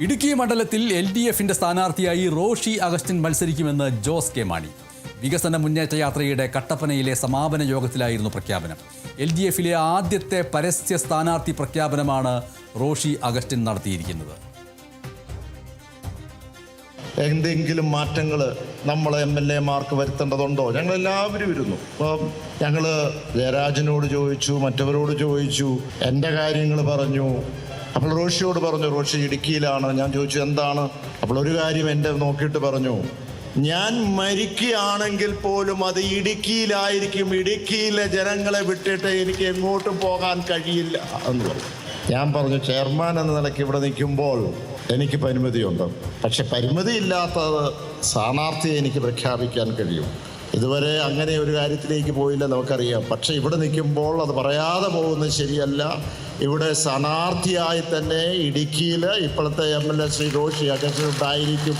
ഇടുക്കി മണ്ഡലത്തിൽ LDFിന്റെ സ്ഥാനാർത്ഥിയായി റോഷി അഗസ്റ്റിൻ മത്സരിക്കുമെന്ന് ജോസ് കെ മാണി. വികസന മുന്നേറ്റ യാത്രയുടെ കട്ടപ്പനയിലെ സമാപന യോഗത്തിലായിരുന്നു പ്രഖ്യാപനം. LDFിലെ ആദ്യത്തെ പരസ്യ സ്ഥാനാർത്ഥി പ്രഖ്യാപനമാണ് റോഷി അഗസ്റ്റിൻ നടത്തിയിരിക്കുന്നത്. എന്തെങ്കിലും മാറ്റങ്ങൾ നമ്മൾ MLA-മാർക്ക് വരുത്തേണ്ടതുണ്ടോ? ഞങ്ങളെല്ലാവരും ഇരുന്നു. അപ്പം ഞങ്ങൾ ജയരാജനോട് ചോദിച്ചു, മറ്റവരോട് ചോദിച്ചു, എൻ്റെ കാര്യങ്ങൾ പറഞ്ഞു. അപ്പോൾ റോഷിയോട് പറഞ്ഞു, റോഷി ഇടുക്കിയിലാണ്. ഞാൻ ചോദിച്ചു എന്താണ്? അപ്പോൾ ഒരു കാര്യം എൻ്റെ നോക്കിയിട്ട് പറഞ്ഞു, ഞാൻ മരിക്കുകയാണെങ്കിൽ പോലും അത് ഇടുക്കിയിലായിരിക്കും, ഇടുക്കിയിലെ ജനങ്ങളെ വിട്ടിട്ട് എനിക്ക് എങ്ങോട്ടും പോകാൻ കഴിയില്ല എന്ന് പറഞ്ഞു. ഞാൻ പറഞ്ഞു, ചെയർമാൻ എന്ന നിലയ്ക്ക് ഇവിടെ നിൽക്കുമ്പോൾ എനിക്ക് പരിമിതിയുണ്ട്, പക്ഷെ പരിമിതിയില്ലാത്തത് സ്ഥാനാർത്ഥിയെ എനിക്ക് പ്രഖ്യാപിക്കാൻ കഴിയും. ഇതുവരെ അങ്ങനെ ഒരു കാര്യത്തിലേക്ക് പോയില്ല, നമുക്കറിയാം. പക്ഷെ ഇവിടെ നിൽക്കുമ്പോൾ അത് പറയാതെ പോകുന്നത് ശരിയല്ല. ഇവിടെ സ്ഥാനാർത്ഥിയായി തന്നെ ഇടുക്കിയിൽ ഇപ്പോഴത്തെ MLA ശ്രീ റോഷി അഗസ്റ്റിൻ ഉണ്ടായിരിക്കും.